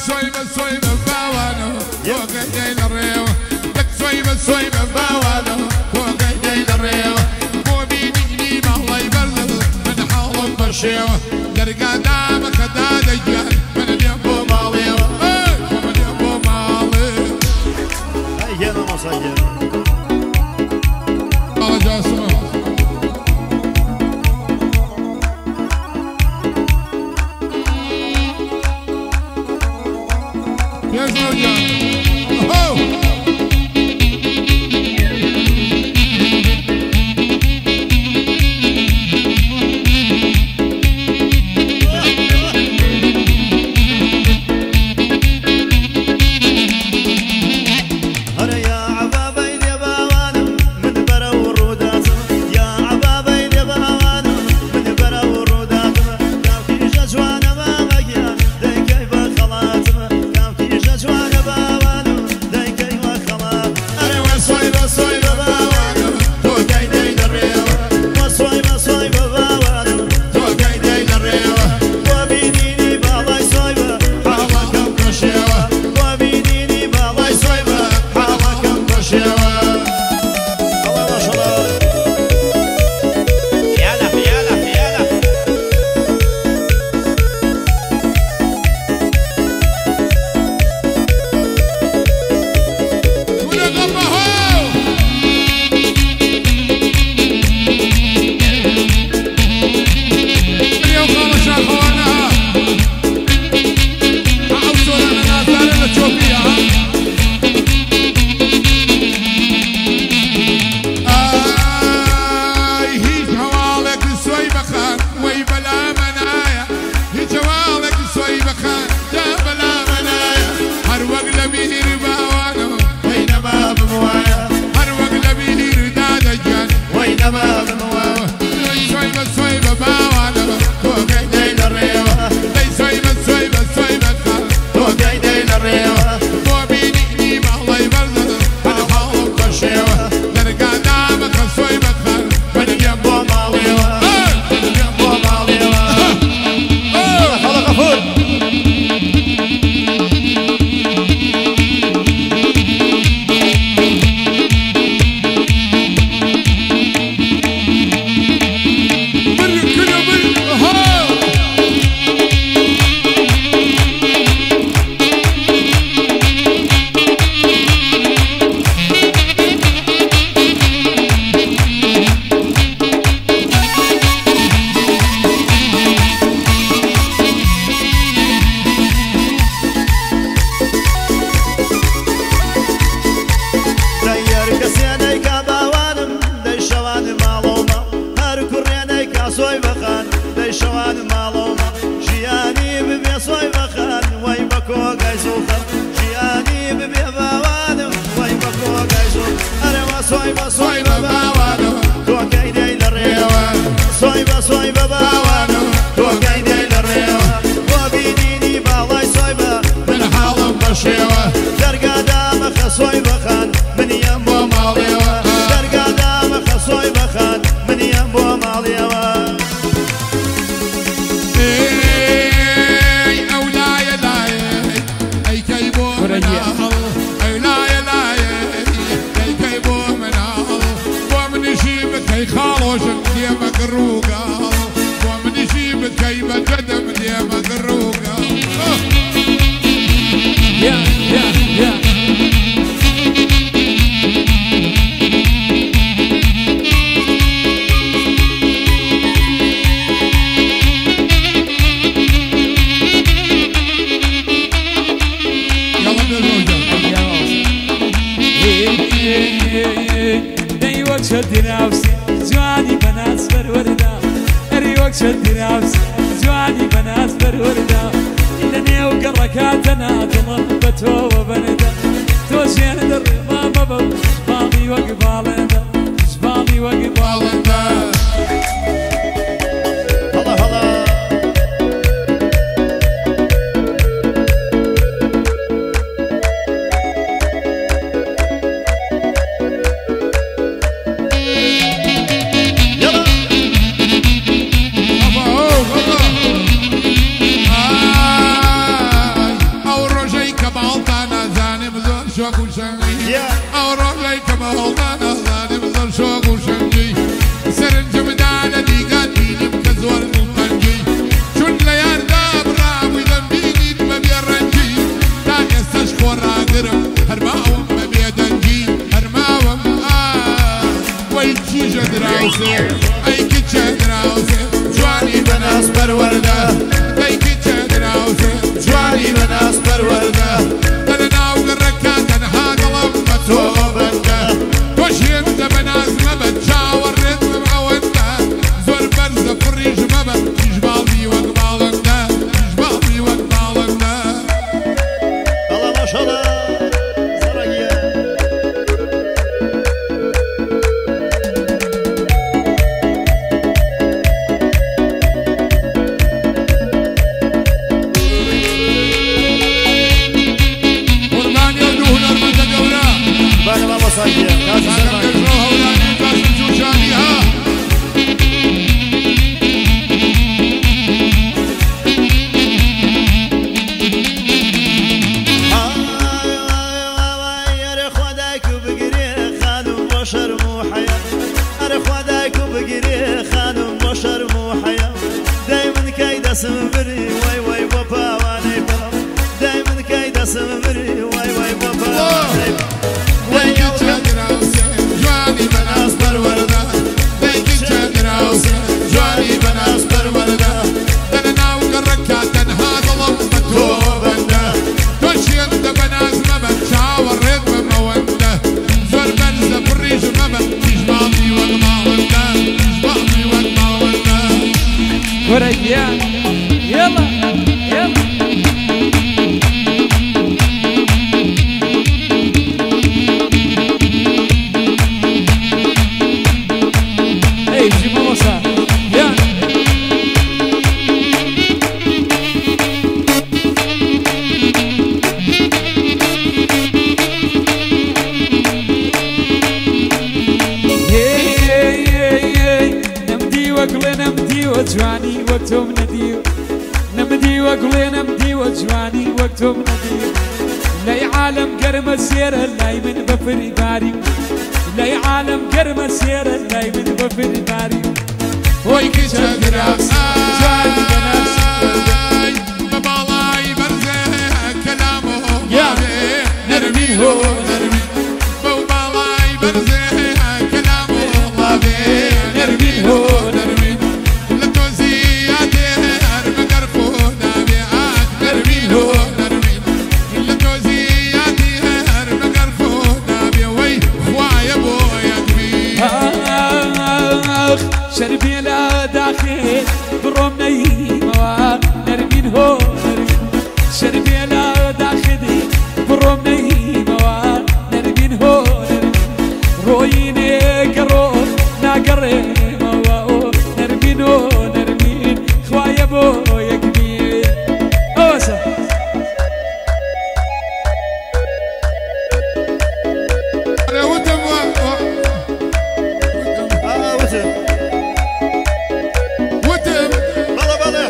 صويبة صويبة باوانو فوق ايدي الريو لك صويبة صويبة باوانو فوق ايدي الريو مو بيدي ما الله يبلغ من حول بشيو درقا دامك دا دجال من اليوم مالي من اليوم مالي هيا انا مصير الله جاسم Yes, no, John. Oh! والله ظالم ظل شوق وشنجي سرنجم دانا دي قاتيني بكزور القنجي شون ليار داب راوي ذنبيني ببيرنجي تا يستشخور راقرم هرماوم ببيدنجي هرماوم ويتشي جدراوسي اي كتش جدراوسي جواني بناس برورده اي كتش جدراوسي جواني بناس برورده انا ناوق الركات انا هذا لمته بنده وشي انت بناس ما بتشاور رتم معونده زور برزه فريج ما بتجبالي وقبالنده جبالي وقبالنده الله ما شاء الله زرقية قربان يودوه نرمز الدورة بانا ما مصاجية كاسي هذا سماك كجروها ولاني كاسم جوشانيها أرى خداك وبقري خانم بشر مو حياة أرى خداك وبقري خانم بشر مو حياة دايما كيدا سمبري واي واي بابا واني بابا دايما كيدا سمبري واي واي بابا واني ويكي تشادراوسي جواني بناس برورده ويكي تشادراوسي جواني بناس برورده انا ناوق الركات انا هذا لمته بنده وشي انت بناس ما بتشاور رتم مونده زور برزه فريج ما بتجبالي وقبالنده جبالي وقبالنده ورجيان يلا يلا اي جيبوا مصا يا نمدي وقل نمدي وجواني وقتهم نديو نمدي وقل نمدي وجواني وقتهم نديو لاي عالم قرم السير اللاي من بفري باري لاي عالم قرم السير اللاي من بفري باري ويكي تشادراوسي جواني بناس ببالاي برزه كلامه يا نرميه نرمي ببالاي برزه كلامه نرميه نرمي لتوزياته مقرفو نابعات نرميه نرمي لتوزياته مقرفو نابع وي خوايا بويا كبير شربي لا داخل برومني مواد نرمين هو شربي لا داخل برومني مواد نرمين هو رويني قرو ناقري مواد نرمين هو نرمين خوايا بويا كبير اوسا وتم وتم وتم بلا بلا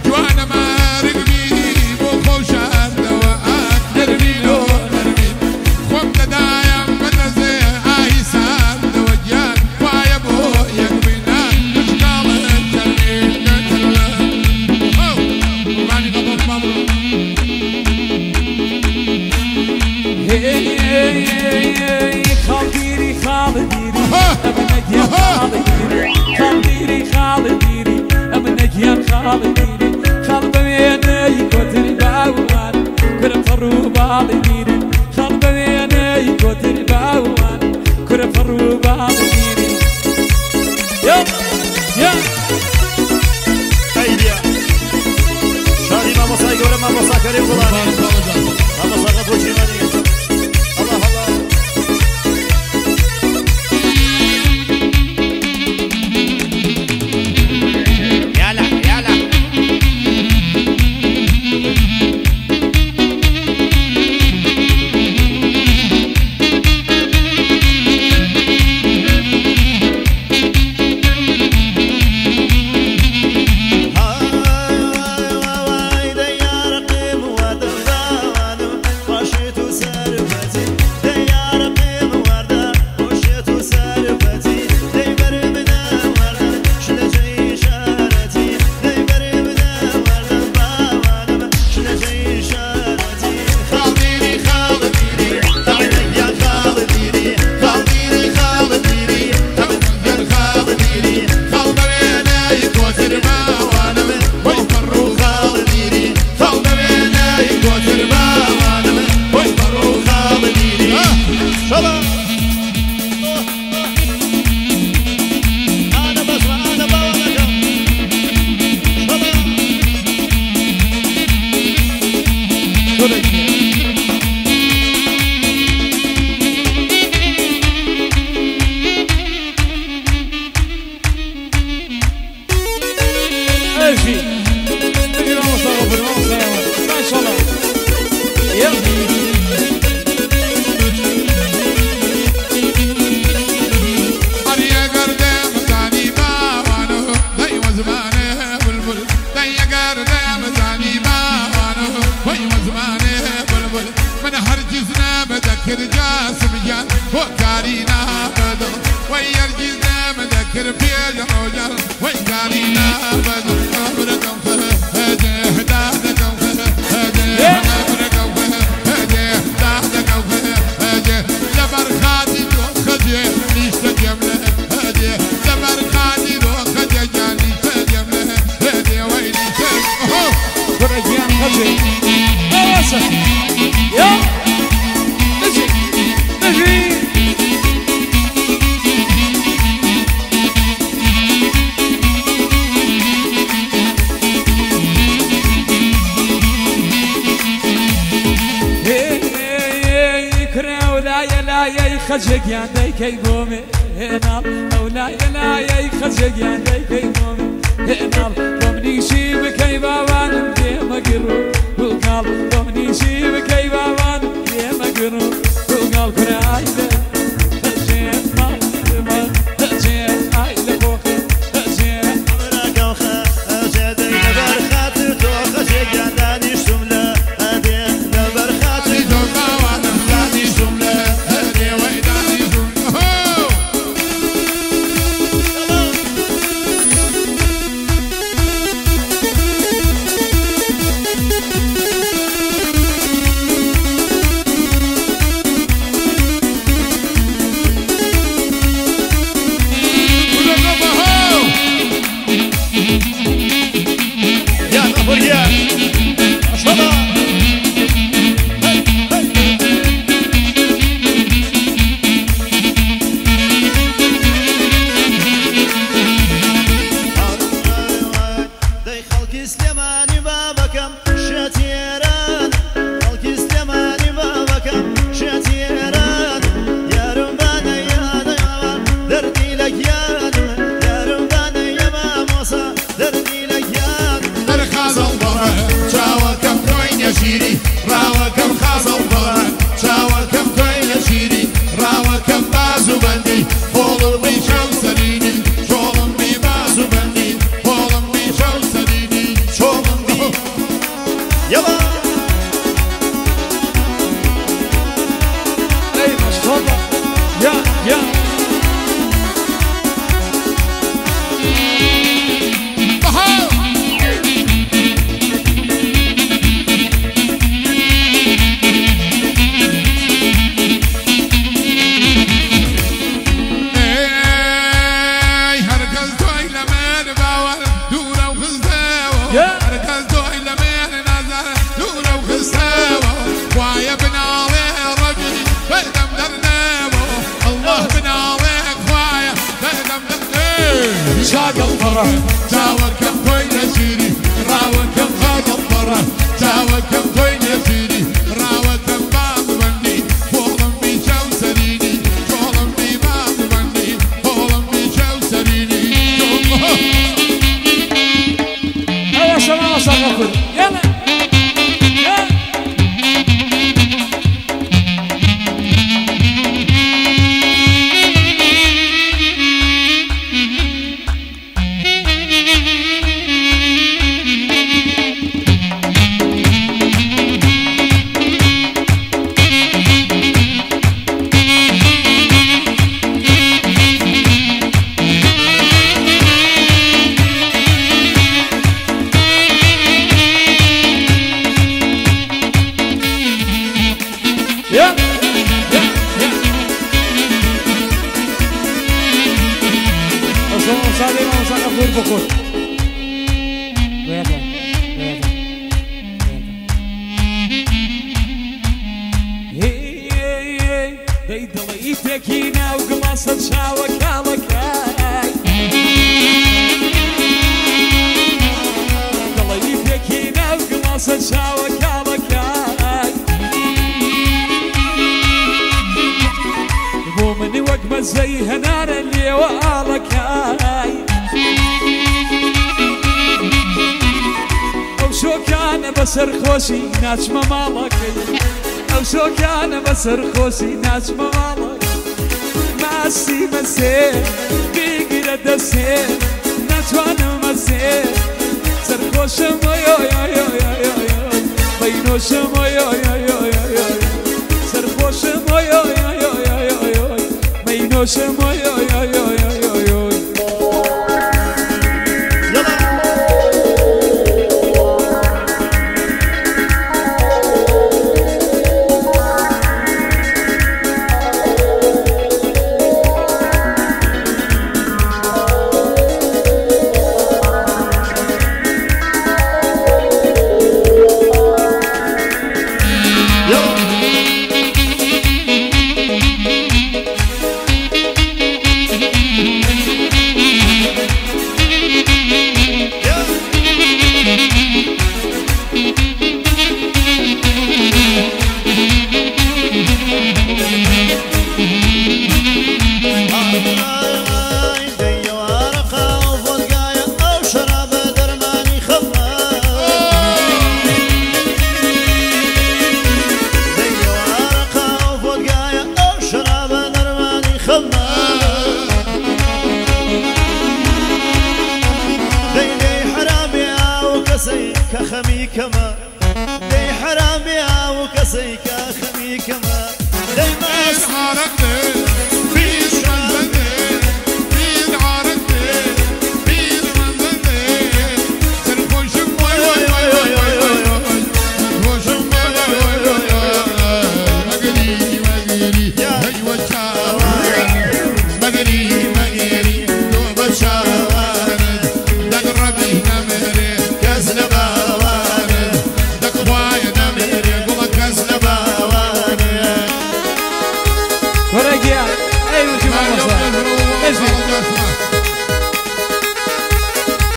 جوانا ما بالديري خلب بيني كتر باوان كرفرو بالديري خلب بيني كتر باوان كرفرو بالديري يا يا ايديا شادي ما مصاي قول ما مصاي كريم فلان ما مصاي بوشي ماني الله الله خجق ياندي كي بومي هنال أولا ينايي خجق ياندي كي بومي هنال ضمني شيب كي بابان دي مقرو وقال ضمني شيب كي بابان دي مقرو وقال كرايده هجين مال هجين عايله فوقي هجين عمرك وخا هجين نبر خاطر تو خجق يانداني شملة هدين نبر خاطر تو باوانا داني شملة شاق الفرح جاوكم كوين يسيري راوكم خاق الفرح جاوكم كوين يسيري راوكم بعض بني فولم بيشاو سريني فولم بي بعض بني فولم بيشاو سريني ايوه شباب صغفر يلا vamos a Cafur Bocor. Veda. Hey, ضليتك هنا وقمصت شاوك علكاي ضليتك هنا وقمصت شاوك علكاي مو مني وقمة زي هنار اللي وعلكاي او شو كان بسر خوشي ناجمة مالكي او شو كان بسر خوشي ناجمة مالكي ماسي مسير بيقر دسير ناجوانا مسير سرخوش ميو بينوش ميو سرخوش ميو بينوش ميو كخمي كما دي حرام يا وكسي